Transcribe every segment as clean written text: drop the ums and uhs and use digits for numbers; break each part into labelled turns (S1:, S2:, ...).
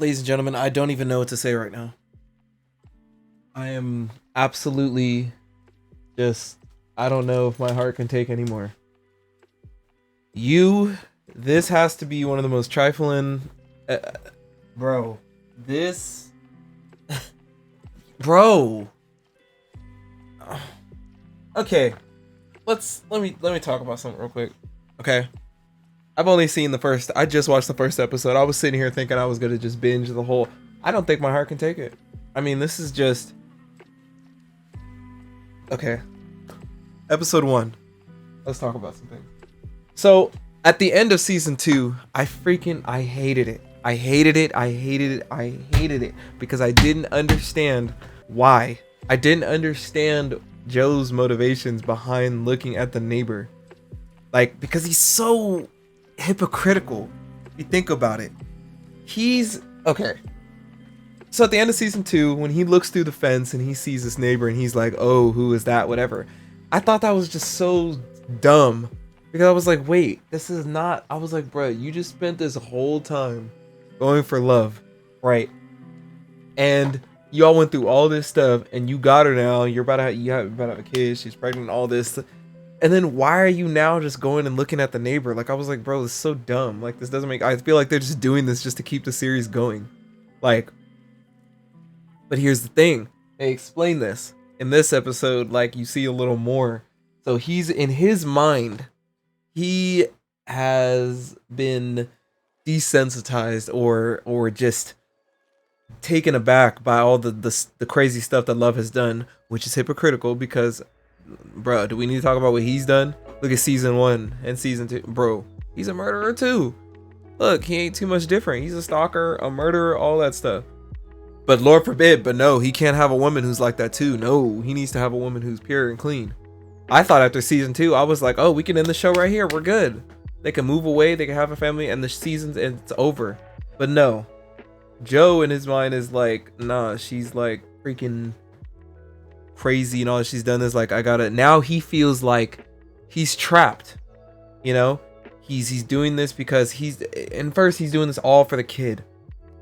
S1: Ladies and gentlemen, I don't even know what to say right now. I am absolutely just, I don't know if my heart can take anymore. This has to be one of the most trifling, bro, this, bro. Okay, let me talk about something real quick. Okay. I just watched the first episode. I was sitting here thinking I was gonna just binge the whole. I don't think my heart can take it. I mean, this is just. Okay. Episode 1. Let's talk about some things. So, at the end of season 2, I hated it. I hated it because I didn't understand why. I didn't understand Joe's motivations behind looking at the neighbor. Like, because he's so hypocritical. If you think about it. He's okay. So at the end of season 2, when he looks through the fence and he sees his neighbor and he's like, oh, who is that? Whatever. I thought that was just so dumb. Because I was like, wait, this is not. I was like, bro, you just spent this whole time going for love, right? And y'all went through all this stuff and you got her now. You're about to have a kid. She's pregnant, all this. And then why are you now just going and looking at the neighbor? Like, I was like, bro, this is so dumb. Like, this doesn't make. I feel like they're just doing this just to keep the series going. Like, but here's the thing. They explain this in this episode. Like, you see a little more. So he's in his mind. He has been desensitized or just taken aback by all the crazy stuff that love has done, which is hypocritical because, bro, do we need to talk about what he's done? Look at season 1 and season 2. Bro, he's a murderer too. Look, he ain't too much different. He's a stalker, a murderer, all that stuff. But Lord forbid, but no, he can't have a woman who's like that too. No, he needs to have a woman who's pure and clean. I thought after season 2, I was like, oh, we can end the show right here. We're good. They can move away. They can have a family and the season's and it's over. But no, Joe in his mind is like, nah, she's like freaking crazy and all that she's done is like, I gotta. Now he feels like he's trapped. You know, he's doing this because he's doing this all for the kid.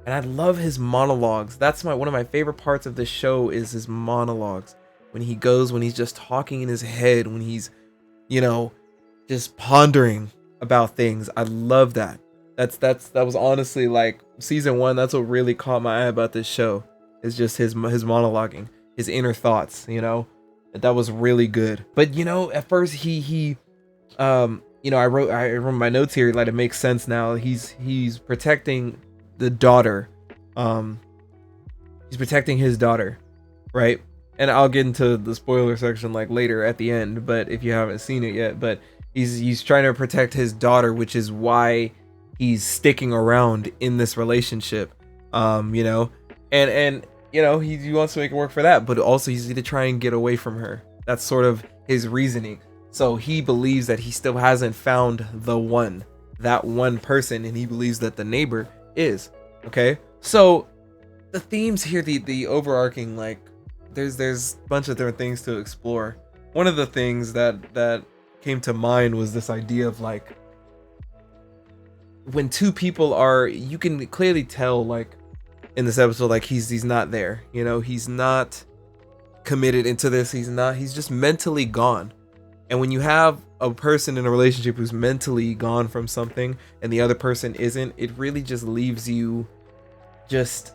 S1: And I love his monologues. That's one of my favorite parts of this show is his monologues. When he's just talking in his head, when he's, you know, just pondering about things. I love that. That was honestly like season 1. That's what really caught my eye about this show. Is just his monologuing, his inner thoughts. You know, that was really good. But you know, at first you know, I wrote my notes here. Like, it makes sense now. He's protecting the daughter. He's protecting his daughter, right? And I'll get into the spoiler section like later at the end, but if you haven't seen it yet, but he's trying to protect his daughter, which is why he's sticking around in this relationship. You know, and you know, he wants to make it work for that, but also he's going to try and get away from her. That's sort of his reasoning. So he believes that he still hasn't found that one person, and he believes that the neighbor is. Okay, so the themes here, the overarching, like, there's a bunch of different things to explore. One of the things that came to mind was this idea of like, when two people are, you can clearly tell, like in this episode, like he's not there, you know, he's not committed into this, he's just mentally gone. And when you have a person in a relationship who's mentally gone from something and the other person isn't, it really just leaves you just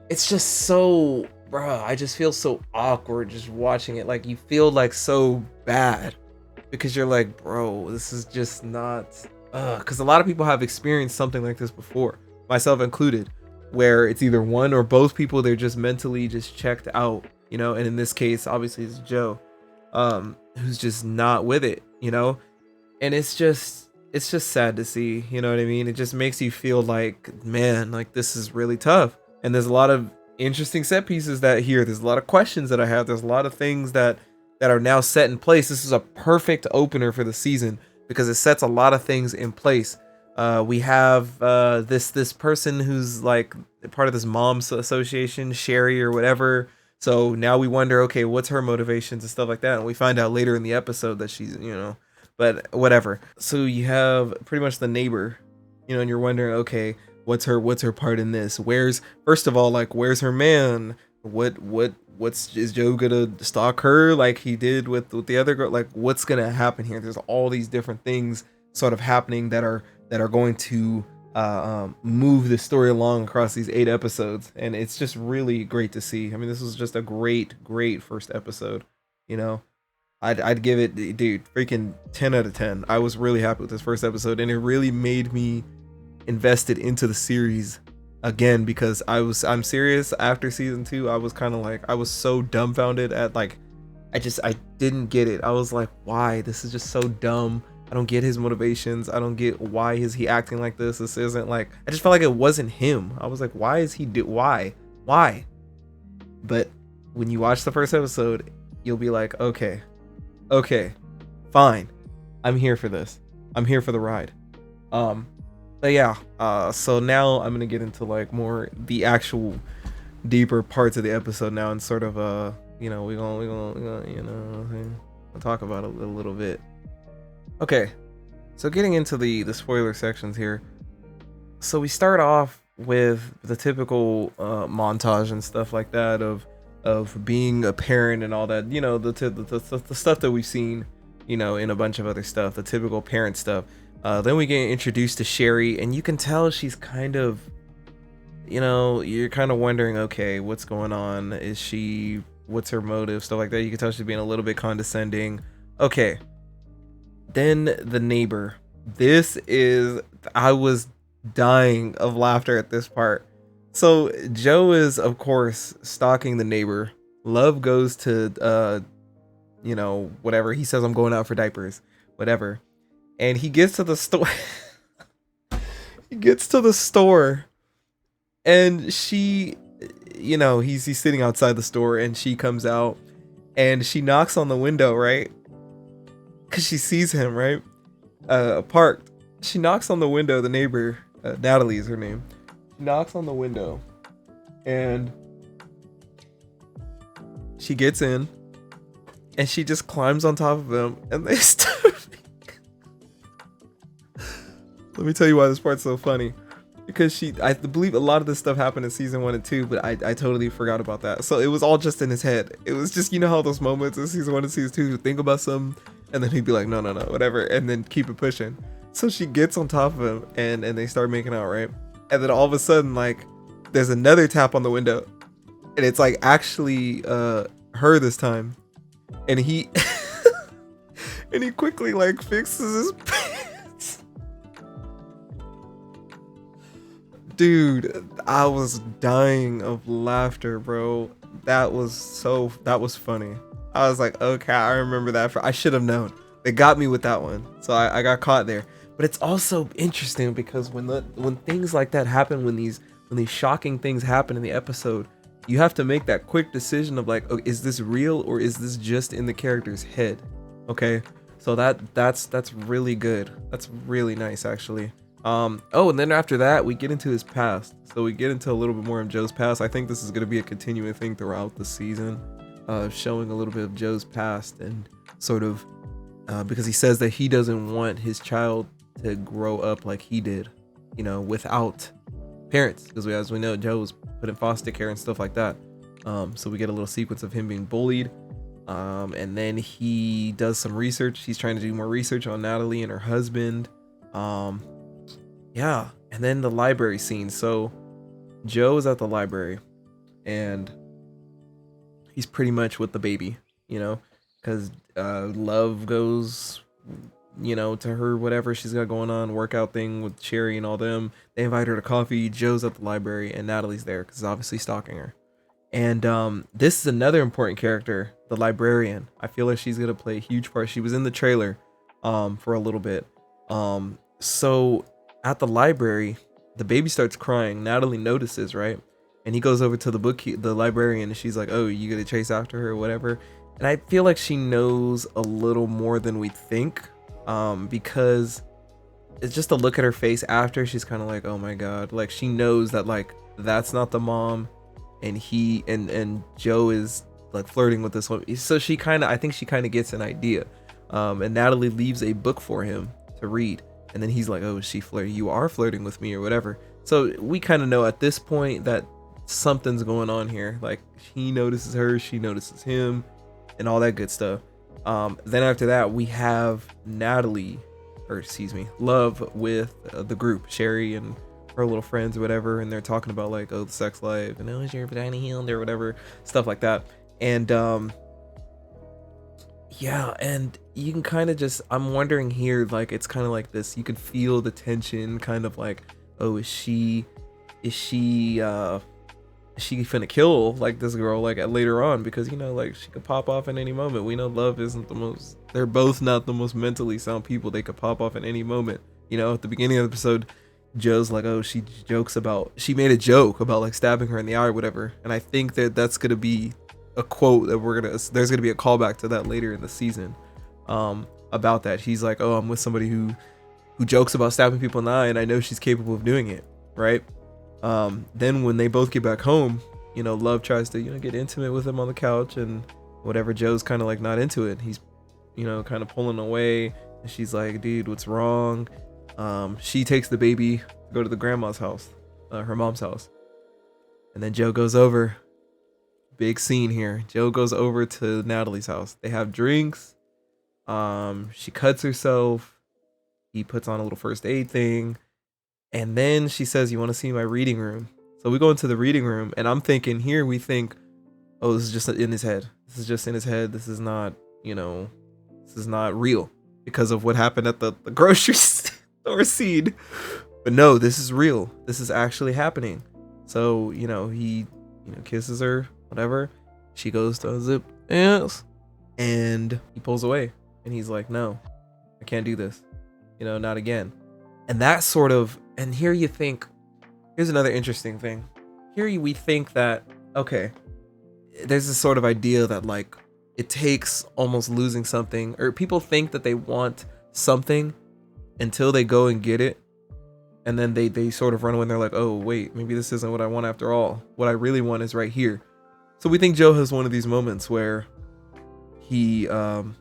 S1: it's just so, bruh, I just feel so awkward just watching it. Like, you feel like so bad because you're like, bro, this is just not, because a lot of people have experienced something like this before, myself included, where it's either one or both people, they're just mentally just checked out, you know. And in this case, obviously it's Joe, who's just not with it, you know. And it's just sad to see, you know what I mean? It just makes you feel like, man, like, this is really tough. And there's a lot of interesting set pieces there's a lot of questions that I have. There's a lot of things that are now set in place. This is a perfect opener for the season because it sets a lot of things in place. We have this person who's like part of this mom's association, Sherry or whatever. So now we wonder, okay, what's her motivations and stuff like that. And we find out later in the episode that she's, you know, but whatever. So you have pretty much the neighbor, you know, and you're wondering, okay, what's her part in this? Where's, first of all, like, where's her man? What's, is Joe gonna stalk her like he did with the other girl? Like, what's gonna happen here? There's all these different things sort of happening that are going to move the story along across these 8 episodes, and it's just really great to see. I mean, this was just a great first episode. You know, I'd give it, dude, freaking 10 out of 10. I was really happy with this first episode, and it really made me invested into the series again, because I'm serious. After season 2, I was kind of like, I was so dumbfounded at, like, I didn't get it. I was like, why? This is just so dumb. I don't get his motivations. I don't get why is he acting like this. This isn't like, I just felt like it wasn't him. I was like, why is he why? But when you watch the first episode, you'll be like, okay, fine. I'm here for this. I'm here for the ride. But yeah, so now I'm gonna get into like more the actual deeper parts of the episode now, and sort of you know, we're gonna you know, we'll talk about it a little bit. Okay, so getting into the spoiler sections here. So we start off with the typical montage and stuff like that of being a parent and all that, you know, the stuff that we've seen, you know, in a bunch of other stuff, the typical parent stuff. Then we get introduced to Sherry, and you can tell she's kind of, you know, you're kind of wondering, okay, what's going on? Is she, what's her motive? Stuff like that. You can tell she's being a little bit condescending. Okay. Then the neighbor. This is, I was dying of laughter at this part. So Joe is, of course, stalking the neighbor. Love goes to, you know, whatever. He says, I'm going out for diapers, whatever. And he gets to the store. He gets to the store, and she, you know, he's sitting outside the store, and she comes out, and she knocks on the window, right? Because she sees him, right? Parked. She knocks on the window. The neighbor, Natalie is her name. She knocks on the window, and she gets in, and she just climbs on top of him, and they start. Let me tell you why this part's so funny. Because I believe a lot of this stuff happened in season 1 and 2, but I totally forgot about that. So it was all just in his head. It was just, you know how those moments in season 1 and season 2, think about something, and then he'd be like, no, whatever, and then keep it pushing. So she gets on top of him, and they start making out, right? And then all of a sudden, like, there's another tap on the window, and it's like actually her this time. And he and he quickly like fixes his pants. Dude, I was dying of laughter, bro. That was funny. I was like, okay, I remember that. I should have known. They got me with that one, so I got caught there. But it's also interesting because when things like that happen, when these shocking things happen in the episode, you have to make that quick decision of like, oh, is this real or is this just in the character's head? Okay, so that's really good. That's really nice, actually. Oh, and then after that, we get into his past. So we get into a little bit more of Joe's past. I think this is going to be a continuing thing throughout the season, showing a little bit of Joe's past, and sort of because he says that he doesn't want his child to grow up like he did, you know, without parents, because as we know, Joe was put in foster care and stuff like that. So we get a little sequence of him being bullied, and then he does some research. He's trying to do more research on Natalie and her husband. Yeah, and then the library scene. So Joe is at the library, and he's pretty much with the baby, you know, because Love goes, you know, to her, whatever she's got going on, workout thing with Cherry and all them. They invite her to coffee. Joe's at the library, and Natalie's there because obviously stalking her. And this is another important character, the librarian. I feel like she's gonna play a huge part. She was in the trailer for a little bit. So at the library, the baby starts crying. Natalie notices, right? And he goes over to the librarian, and she's like, oh, you gonna chase after her or whatever? And I feel like she knows a little more than we think, because it's just a look at her face after. She's kind of like, oh my god, like she knows that like that's not the mom, and he and Joe is like flirting with this one. So she kind of, I think she kind of gets an idea. And Natalie leaves a book for him to read, and then he's like, oh, is she flirting? You are flirting with me or whatever. So we kind of know at this point that something's going on here. Like, he notices her, she notices him, and all that good stuff. Then after that, we have Natalie, or excuse me, Love with the group, Sherry and her little friends or whatever, and they're talking about like, oh, the sex life, and oh, is your vagina healed or whatever, stuff like that. And yeah, and you can kind of just, I'm wondering here, like, it's kind of like this, you can feel the tension, kind of like, oh, is she finna kill like this girl like later on, because you know, like, she could pop off at any moment. We know Love isn't the most, they're both not the most mentally sound people. They could pop off at any moment. You know, at the beginning of the episode, Joe's like, oh, she made a joke about like stabbing her in the eye or whatever, and I think that that's gonna be a quote that there's gonna be a callback to that later in the season, about that. He's like, oh, I'm with somebody who jokes about stabbing people in the eye, and I know she's capable of doing it, right? Then when they both get back home, you know, Love tries to, you know, get intimate with him on the couch and whatever. Joe's kind of like not into it. He's, you know, kind of pulling away, and she's like, dude, what's wrong? She takes the baby to go to the grandma's house, her mom's house, and then Joe goes over. Big scene here. Joe goes over to Natalie's house. They have drinks. She cuts herself. He puts on a little first aid thing. And then she says, you want to see my reading room? So we go into the reading room, and I'm thinking here, we think, oh, this is just in his head. This is just in his head. This is not, you know, this is not real because of what happened at the grocery store scene. But no, this is real. This is actually happening. So, you know, he, you know, kisses her, whatever. She goes to unzip pants, and he pulls away, and he's like, no, I can't do this. You know, not again. And that sort of, and here you think, here's another interesting thing. Here we think that, okay, there's this sort of idea that like it takes almost losing something, or people think that they want something until they go and get it. And then they sort of run away and they're like, oh, wait, maybe this isn't what I want after all. What I really want is right here. So we think Joe has one of these moments where he, you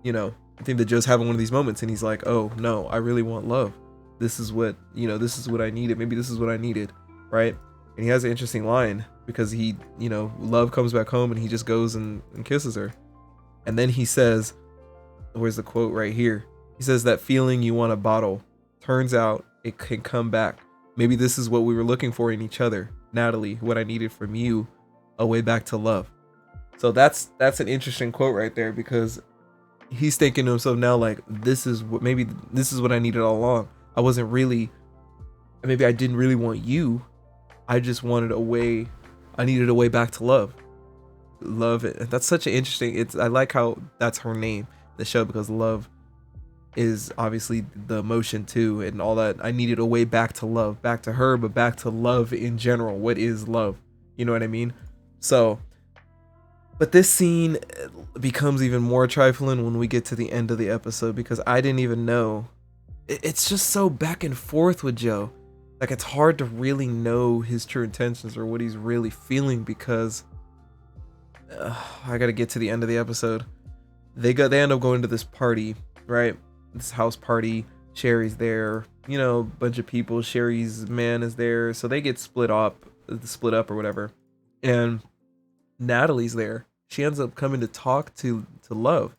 S1: know, I think that Joe's having one of these moments and he's like, oh no, I really want love. This is what, you know, this is what I needed. Maybe this is what I needed, right? And he has an interesting line because he, you know, Love comes back home and he just goes and kisses her. And then he says, where's the quote right here? He says, that feeling you want a bottle. Turns out it can come back. Maybe this is what we were looking for in each other. Natalie, what I needed from you, a way back to love. So that's an interesting quote right there, because he's thinking to himself now, like, maybe this is what I needed all along. I wasn't really, maybe I didn't really want you. I just wanted a way, I needed a way back to love. Love it. That's such an interesting, I like how that's her name, the show, because love is obviously the emotion too and all that. I needed a way back to love, back to her, but back to love in general. What is love? You know what I mean? So, but this scene becomes even more trifling when we get to the end of the episode, because I didn't even know. It's just so back and forth with Joe. Like, it's hard to really know his true intentions or what he's really feeling, because I gotta get to the end of the episode. They end up going to this party, right? This house party. Sherry's there, you know, a bunch of people. Sherry's man is there, so they get split up or whatever. And Natalie's there. She ends up coming to talk to Love.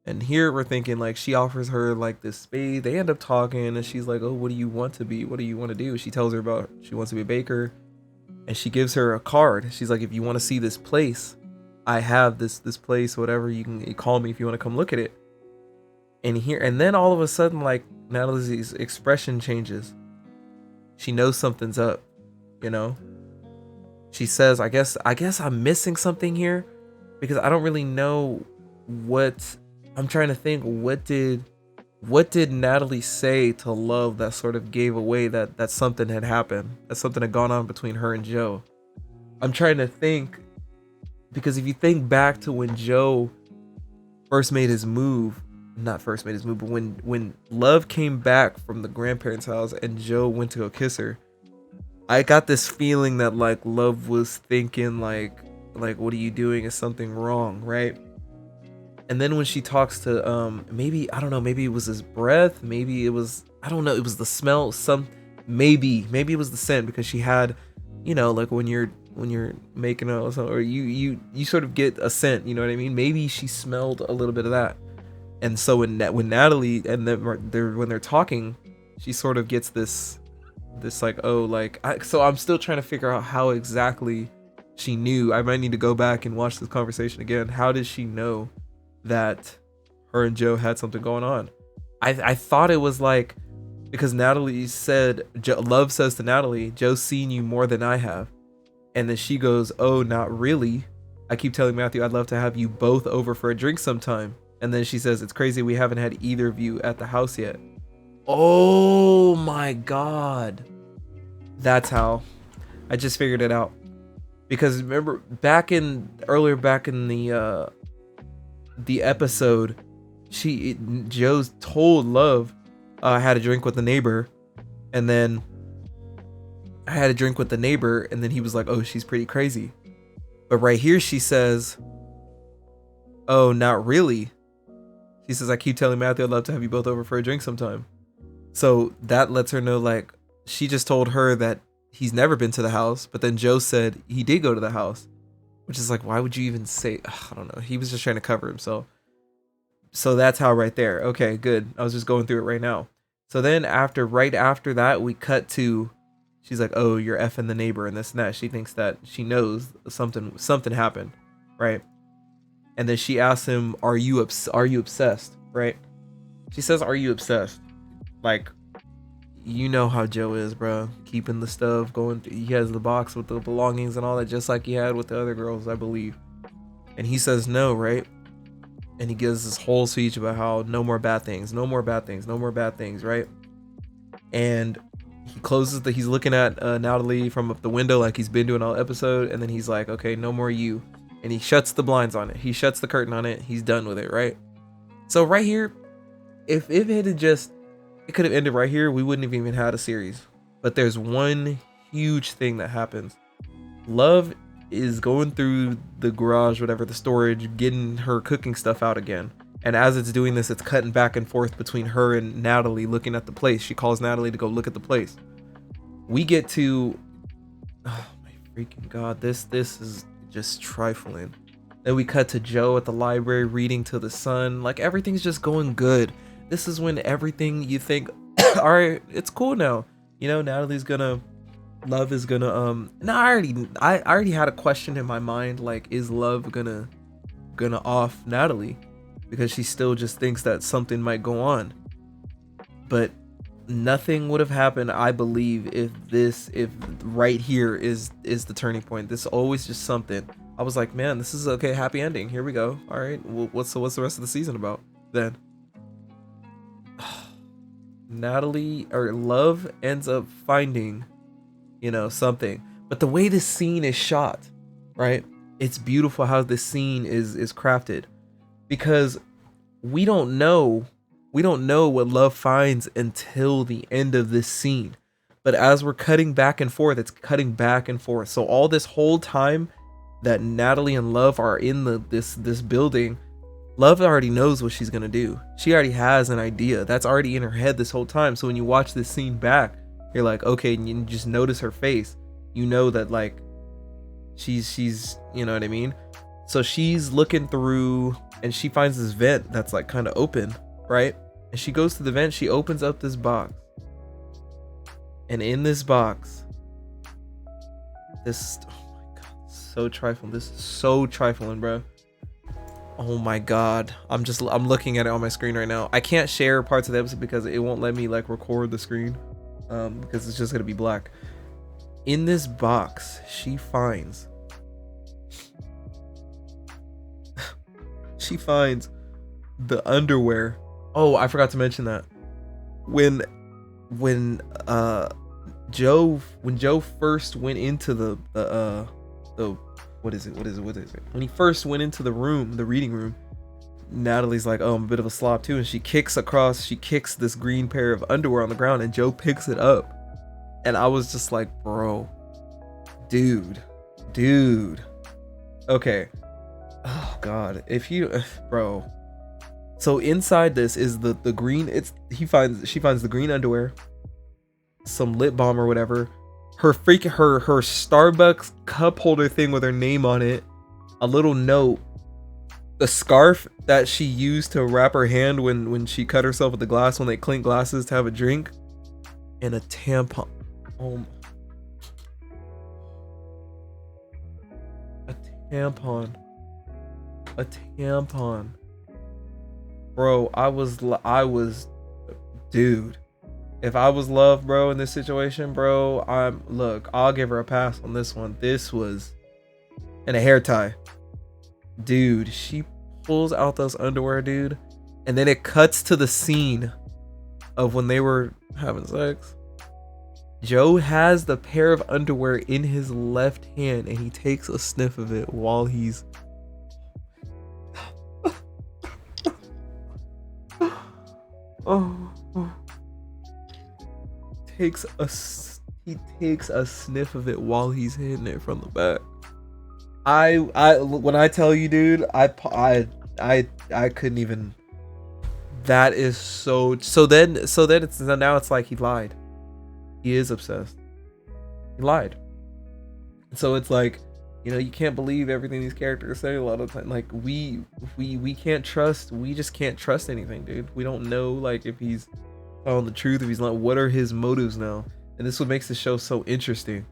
S1: And here we're thinking, like, she offers her like this spade. They end up talking, and she's like, oh, what do you want to be? What do you want to do? She tells her about she wants to be a baker, and she gives her a card. She's like, if you want to see this place, I have this place, whatever, you can call me if you want to come look at it. And then all of a sudden, like, Natalie's expression changes. She knows something's up, you know? She says, I guess I'm missing something here, because I don't really know what, I'm trying to think, what did Natalie say to Love that sort of gave away that something had happened, that something had gone on between her and Joe? I'm trying to think, because if you think back to when Joe first made his move, not first made his move, but when Love came back from the grandparents' house and Joe went to go kiss her, I got this feeling that, like, Love was thinking like what are you doing? Is something wrong, right? And then when she talks to maybe, I don't know, maybe it was his breath, maybe it was, I don't know, it was the smell, maybe it was the scent, because she had, you know, like when you're making a, or you sort of get a scent, you know what I mean? Maybe she smelled a little bit of that. And so when Natalie and when they're talking, she sort of gets this like, oh, like, so I'm still trying to figure out how exactly she knew. I might need to go back and watch this conversation again. How did she know that her and Joe had something going on? I thought it was like, because Natalie said, Love says to Natalie, Joe's seen you more than I have. And then she goes, oh, not really. I keep telling Matthew I'd love to have you both over for a drink sometime. And then she says, it's crazy we haven't had either of you at the house yet. Oh my God. That's how. I just figured it out. Because remember, earlier back in the episode, Joe's told Love, I had a drink with the neighbor, and then he was like, oh, she's pretty crazy. But right here she says, oh, not really. She says, I keep telling Matthew I'd love to have you both over for a drink sometime. So that lets her know, like, she just told her that he's never been to the house, but then Joe said he did go to the house, which is like, why would you even say, I don't know. He was just trying to cover himself. So that's how right there. Okay, good. I was just going through it right now. So then right after that, we cut to, she's like, oh, you're effing the neighbor and this and that. She thinks that she knows something happened, right? And then she asks him, are you obsessed, right? She says, are you obsessed? Like, you know how Joe is, bro. Keeping the stuff going. He has the box with the belongings and all that, just like he had with the other girls, I believe. And he says no, right? And he gives this whole speech about how no more bad things, no more bad things, no more bad things, right? And he closes he's looking at Natalie from up the window like he's been doing all episode, and then he's like, okay, no more you. And he shuts the blinds on it. He shuts the curtain on it. He's done with it, right? So right here, if it had just, it could have ended right here, we wouldn't have even had a series. But there's one huge thing that happens. Love is going through the garage, whatever, the storage, getting her cooking stuff out again. And as it's doing this, it's cutting back and forth between her and Natalie looking at the place. She calls Natalie to go look at the place. We get to, oh my freaking God, this is just trifling. Then we cut to Joe at the library reading to the son. Like, everything's just going good. This is when everything you think, all right, it's cool now. You know, Love is gonna no, I already had a question in my mind, like, is Love gonna off Natalie? Because she still just thinks that something might go on. But nothing would have happened, I believe, if right here is the turning point. This is always just something. I was like, man, this is okay, happy ending. Here we go. All right, well, what's the rest of the season about then? Natalie or Love ends up finding, you know, something. But the way this scene is shot, right? It's beautiful how this scene is crafted, because we don't know what Love finds until the end of this scene. But as we're cutting back and forth, it's cutting back and forth. So all this whole time that Natalie and Love are in this building, Love already knows what she's gonna do. She already has an idea that's already in her head this whole time. So when you watch this scene back, you're like, okay, and you just notice her face. You know that, like, she's you know what I mean? So she's looking through and she finds this vent that's like kind of open, right? And she goes to the vent, she opens up this box. And in this box, this, oh my God, so trifling. This is so trifling, bro. Oh my God. I'm looking at it on my screen right now. I can't share parts of the episode because it won't let me, like, record the screen. Because it's just gonna be black. In this box, she finds the underwear. Oh, I forgot to mention that when Joe first went into the what is it? When he first went into the reading room, Natalie's like, oh, I'm a bit of a slob too, and she kicks this green pair of underwear on the ground, and Joe picks it up. And I was just like, bro, dude, okay, oh God, bro. So inside this is the green, she finds the green underwear, some lip balm or whatever. Her Starbucks cup holder thing with her name on it, a little note, the scarf that she used to wrap her hand when she cut herself with the glass when they clink glasses to have a drink, and a tampon. A tampon. Bro, I was, dude. If I was Love, bro, in this situation, bro, I'll give her a pass on this one. This was, and a hair tie. Dude, she pulls out those underwear, dude. And then it cuts to the scene of when they were having sex. Joe has the pair of underwear in his left hand and he takes a sniff of it while he's he takes a sniff of it while he's hitting it from the back. When I tell you, dude, I couldn't even. That is so then now it's like he lied. He is obsessed. He lied. So it's like, you know, you can't believe everything these characters say a lot of the time. Like we can't trust. We just can't trust anything, dude. We don't know like if he's telling the truth, if he's not. What are his motives now? And this is what makes the show so interesting.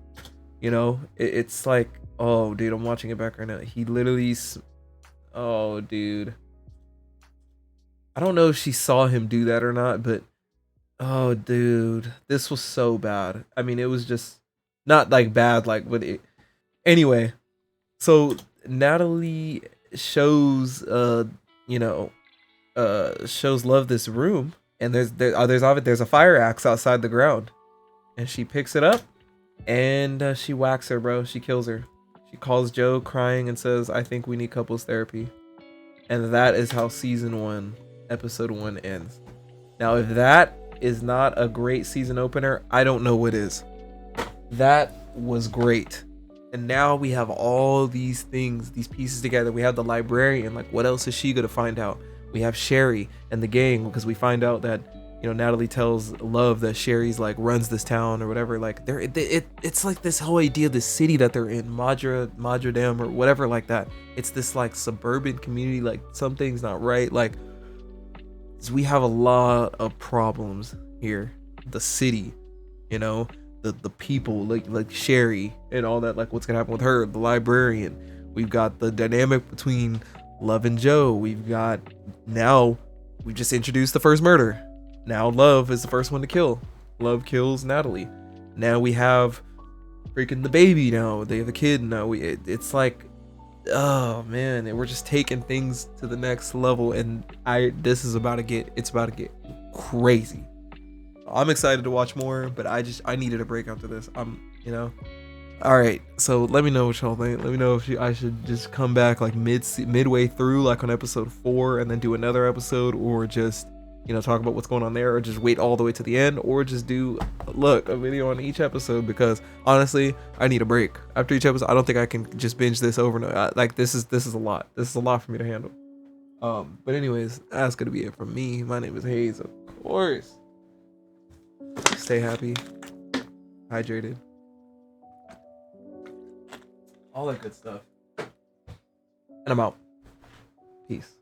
S1: You know, it's like, oh, dude, I'm watching it back right now. He literally, oh, dude. I don't know if she saw him do that or not, but oh, dude, this was so bad. I mean, it was just not like bad, like, but it, anyway. So Natalie shows, shows Love this room, and there's a fire axe outside the ground, and she picks it up, and she whacks her, bro. She kills her. She calls Joe crying and says, "I think we need couples therapy," and that is how season 1, episode 1 ends. Now, if that is not a great season opener, I don't know what is. That was great. And now we have all these things, these pieces together. We have the librarian. Like, what else is she gonna find out? We have Sherry and the gang, because we find out that, you know, Natalie tells Love that Sherry's like runs this town or whatever. Like, it's like this whole idea of the city that they're in, Madradam or whatever like that. It's this like suburban community. Like, something's not right. Like, we have a lot of problems here. The city, you know, the people, like Sherry and all that, like what's gonna happen with her, the librarian. We've got the dynamic between Love and Joe. We've got, now we just introduced the first murder. Now Love is the first one to kill. Love kills Natalie. Now we have freaking the baby. Now they have a kid. Now it's like, oh man, and we're just taking things to the next level, and it's about to get crazy. I'm excited to watch more, but I needed a break after this. All right, so let me know what y'all think. Let me know if I should just come back like midway through, like on episode 4, and then do another episode, or just, you know, talk about what's going on there, or just wait all the way to the end, or just do a video on each episode, because honestly, I need a break after each episode. I don't think I can just binge this overnight. Like, this is a lot. This is a lot for me to handle. But anyways, that's gonna be it from me. My name is Hayes, of course. Stay happy, hydrated, all that good stuff. And I'm out. Peace.